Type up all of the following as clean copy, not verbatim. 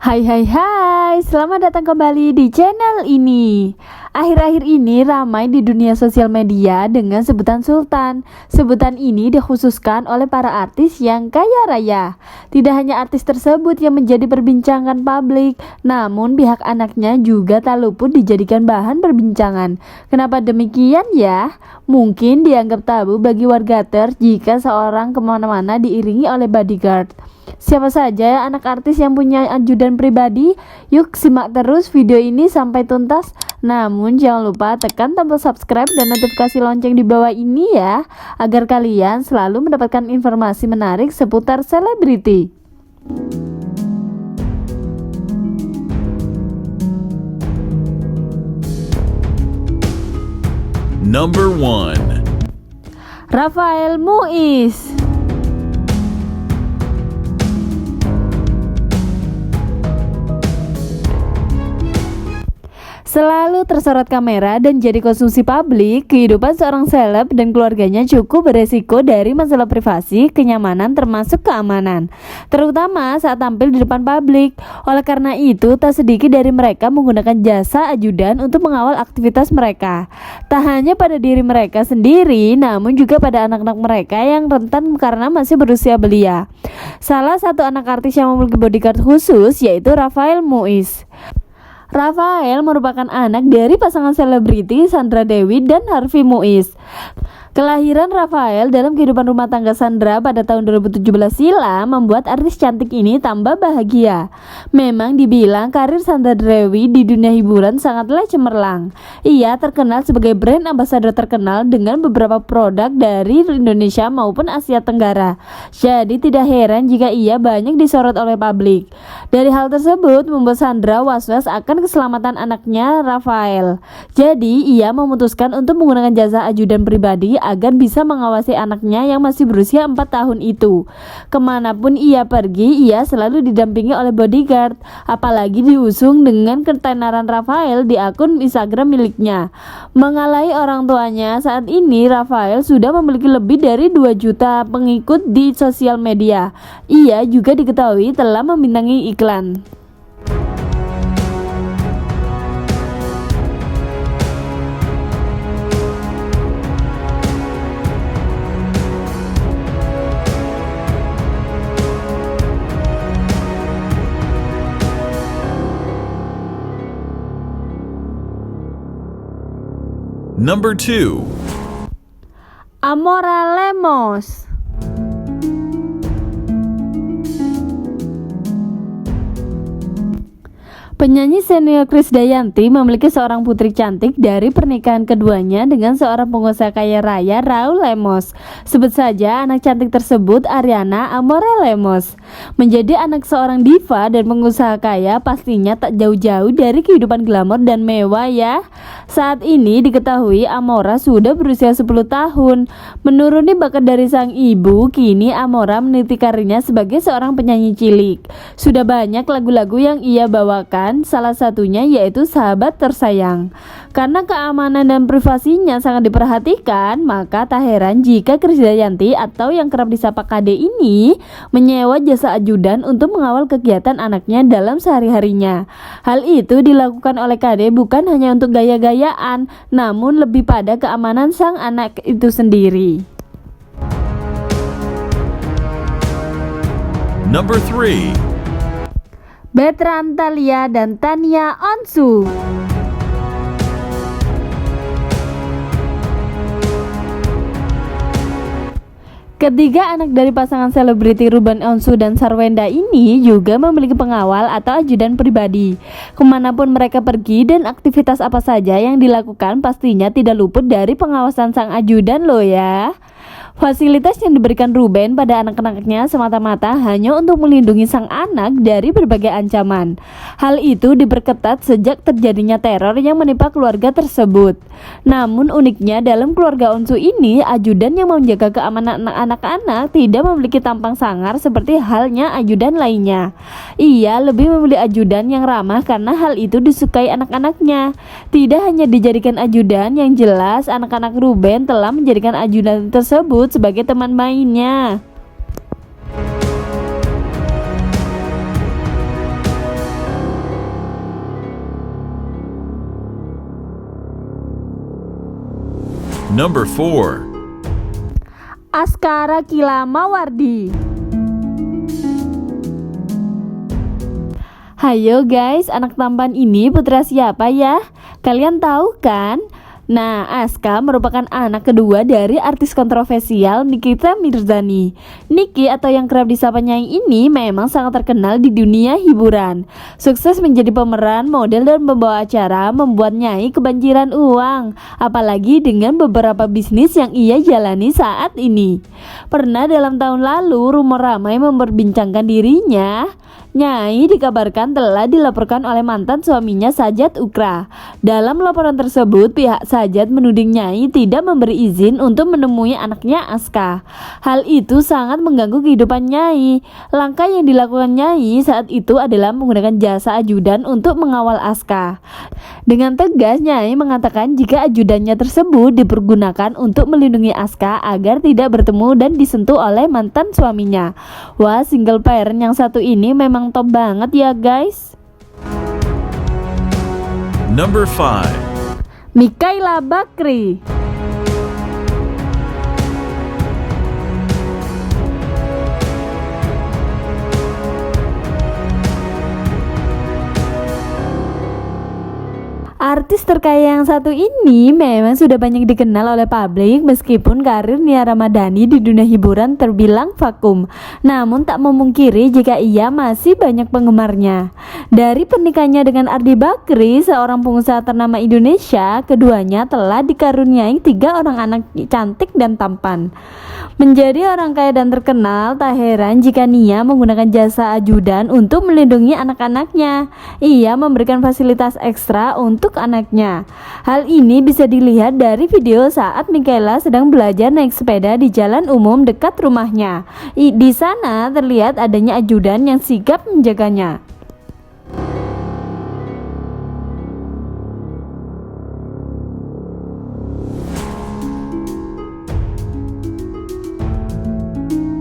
Hai hai hai, selamat datang kembali di channel ini. Akhir-akhir ini ramai di dunia sosial media dengan sebutan Sultan. Sebutan ini dikhususkan oleh para artis yang kaya raya. Tidak hanya artis tersebut yang menjadi perbincangan publik, namun pihak anaknya juga tak luput dijadikan bahan perbincangan. Kenapa demikian ya? Mungkin dianggap tabu bagi wargater jika seorang kemana-mana diiringi oleh bodyguard. Siapa saja anak artis yang punya ajudan pribadi? Yuk simak terus video ini sampai tuntas. Namun jangan lupa tekan tombol subscribe dan notifikasi lonceng di bawah ini ya, agar kalian selalu mendapatkan informasi menarik seputar selebriti. Number 1. Rafael Muiz. Selalu tersorot kamera dan jadi konsumsi publik, kehidupan seorang seleb dan keluarganya cukup beresiko dari masalah privasi, kenyamanan termasuk keamanan, terutama saat tampil di depan publik. Oleh karena itu, tak sedikit dari mereka menggunakan jasa ajudan untuk mengawal aktivitas mereka. Tak hanya pada diri mereka sendiri, namun juga pada anak-anak mereka yang rentan karena masih berusia belia. Salah satu anak artis yang memiliki bodyguard khusus yaitu Rafael Muiz. Rafael merupakan anak dari pasangan selebriti Sandra Dewi dan Harvey Muiz. Kelahiran Rafael dalam kehidupan rumah tangga Sandra pada tahun 2017 silam membuat artis cantik ini tambah bahagia. Memang dibilang karir Sandra Dewi di dunia hiburan sangatlah cemerlang. Ia terkenal sebagai brand ambassador terkenal dengan beberapa produk dari Indonesia maupun Asia Tenggara. Jadi tidak heran jika ia banyak disorot oleh publik. Dari hal tersebut membuat Sandra was-was akan keselamatan anaknya Rafael. Jadi ia memutuskan untuk menggunakan jasa ajudan pribadi agar bisa mengawasi anaknya yang masih berusia 4 tahun itu. Kemanapun ia pergi, ia selalu didampingi oleh bodyguard. Apalagi diusung dengan ketenaran Rafael di akun Instagram miliknya. Mengalahi orang tuanya, saat ini Rafael sudah memiliki lebih dari 2 juta pengikut di sosial media. Ia juga diketahui telah membintangi iklan. Number 2. Amora Lemos. Penyanyi senior Krisdayanti memiliki seorang putri cantik dari pernikahan keduanya dengan seorang pengusaha kaya raya, Raul Lemos. Sebut saja anak cantik tersebut Ariana Amora Lemos. Menjadi anak seorang diva dan pengusaha kaya pastinya tak jauh-jauh dari kehidupan glamor dan mewah ya. Saat ini diketahui Amora sudah berusia 10 tahun. Menuruni bakat dari sang ibu, kini Amora meniti karirnya sebagai seorang penyanyi cilik. Sudah banyak lagu-lagu yang ia bawakan, salah satunya yaitu Sahabat Tersayang. Karena keamanan dan privasinya sangat diperhatikan, maka tak heran jika Krisdayanti atau yang kerap disapa KD ini menyewa jasa ajudan untuk mengawal kegiatan anaknya dalam sehari-harinya. Hal itu dilakukan oleh KD bukan hanya untuk gaya-gayaan, namun lebih pada keamanan sang anak itu sendiri. Number 3. Bertrand Thalia dan Tania Onsu. Ketiga anak dari pasangan selebriti Ruben Onsu dan Sarwenda ini juga memiliki pengawal atau ajudan pribadi. Kemanapun mereka pergi dan aktivitas apa saja yang dilakukan pastinya tidak luput dari pengawasan sang ajudan loh ya. Fasilitas yang diberikan Ruben pada anak-anaknya semata-mata hanya untuk melindungi sang anak dari berbagai ancaman. Hal itu diperketat sejak terjadinya teror yang menimpa keluarga tersebut. Namun uniknya dalam keluarga Onsu ini, ajudan yang menjaga keamanan anak-anak tidak memiliki tampang sangar seperti halnya ajudan lainnya. Ia lebih memilih ajudan yang ramah karena hal itu disukai anak-anaknya. Tidak hanya dijadikan ajudan, yang jelas anak-anak Ruben telah menjadikan ajudan tersebut sebagai teman mainnya. Number 4. Askara Kilamawardi. Hayo guys, anak tampan ini putra siapa ya? Kalian tahu kan? Nah, Aska merupakan anak kedua dari artis kontroversial Nikita Mirzani. Niki atau yang kerap disapa Nyai ini memang sangat terkenal di dunia hiburan. Sukses menjadi pemeran, model, dan pembawa acara membuat Nyai kebanjiran uang. Apalagi dengan beberapa bisnis yang ia jalani saat ini. Pernah dalam tahun lalu rumor ramai memperbincangkan dirinya. Nyai dikabarkan telah dilaporkan oleh mantan suaminya Sajat Ukra. Dalam laporan tersebut, pihak Sajat menuding Nyai tidak memberi izin untuk menemui anaknya Aska. Hal itu sangat mengganggu kehidupan Nyai. Langkah yang dilakukan Nyai saat itu adalah menggunakan jasa ajudan untuk mengawal Aska. Dengan tegas, Nyai mengatakan jika ajudannya tersebut dipergunakan untuk melindungi Aska agar tidak bertemu dan disentuh oleh mantan suaminya. Wah, single parent yang satu ini memang top banget ya guys. Number 5. Mikaela Bakri. Artis terkaya yang satu ini memang sudah banyak dikenal oleh publik meskipun karir Nia Ramadhani di dunia hiburan terbilang vakum. Namun tak memungkiri jika ia masih banyak penggemarnya. Dari pernikahannya dengan Ardi Bakri, seorang pengusaha ternama Indonesia, keduanya telah dikaruniai 3 orang anak cantik dan tampan. Menjadi orang kaya dan terkenal, tak heran jika Nia menggunakan jasa ajudan untuk melindungi anak-anaknya. Ia memberikan fasilitas ekstra untuk anaknya. Hal ini bisa dilihat dari video saat Mikaela sedang belajar naik sepeda di jalan umum dekat rumahnya. Di sana terlihat adanya ajudan yang sigap menjaganya.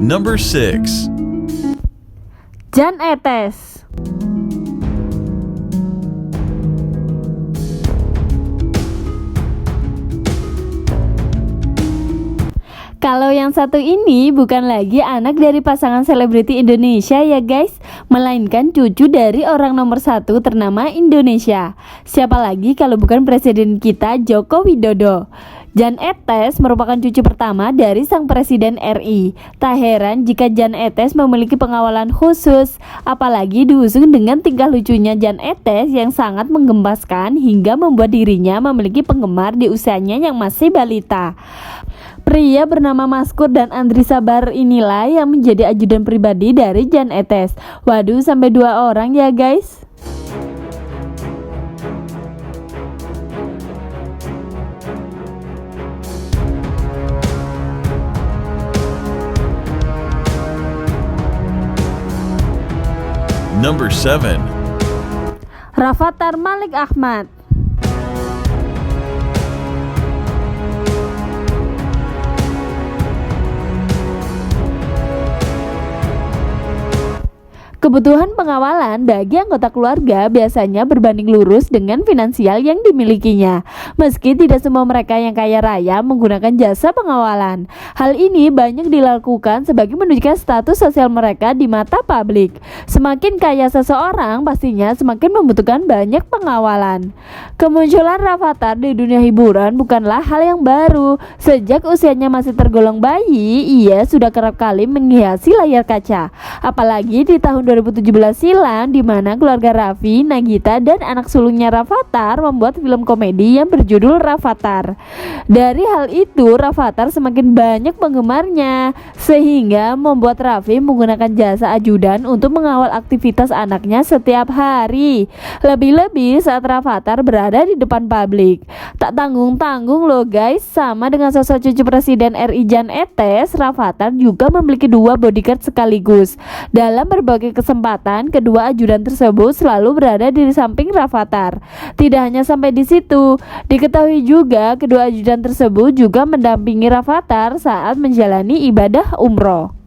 Number 6. Jan Etes. Kalau yang satu ini bukan lagi anak dari pasangan selebriti Indonesia ya guys, melainkan cucu dari orang nomor 1 ternama Indonesia. Siapa lagi kalau bukan presiden kita Joko Widodo. Jan Etes merupakan cucu pertama dari sang presiden RI. Tak heran jika Jan Etes memiliki pengawalan khusus, apalagi diusung dengan tingkah lucunya Jan Etes yang sangat menggembaskan hingga membuat dirinya memiliki penggemar di usianya yang masih balita. Pria bernama Maskur dan Andri Sabar inilah yang menjadi ajudan pribadi dari Jan Etes. Waduh, sampai 2 orang ya guys. Number 7. Rafathar Malik Ahmad. Kebutuhan pengawalan bagi anggota keluarga biasanya berbanding lurus dengan finansial yang dimilikinya. Meski tidak semua mereka yang kaya raya menggunakan jasa pengawalan. Hal ini banyak dilakukan sebagai menunjukkan status sosial mereka di mata publik. Semakin kaya seseorang, pastinya semakin membutuhkan banyak pengawalan. Kemunculan Rafathar di dunia hiburan bukanlah hal yang baru. Sejak usianya masih tergolong bayi, ia sudah kerap kali menghiasi layar kaca. Apalagi di tahun 2017 silam, di mana keluarga Raffi, Nagita, dan anak sulungnya Rafathar membuat film komedi yang berjudul Rafathar. Dari hal itu, Rafathar semakin banyak penggemarnya, sehingga membuat Raffi menggunakan jasa ajudan untuk mengawal aktivitas anaknya setiap hari. Lebih-lebih saat Rafathar berada di depan publik. Tak tanggung-tanggung loh guys, sama dengan sosok cucu Presiden RI Jan Etes, Rafathar juga memiliki 2 bodyguard sekaligus. Dalam berbagai kesempatan, kedua ajudan tersebut selalu berada di samping Rafathar. Tidak hanya sampai di situ, diketahui juga kedua ajudan tersebut juga mendampingi Rafathar saat menjalani ibadah umroh.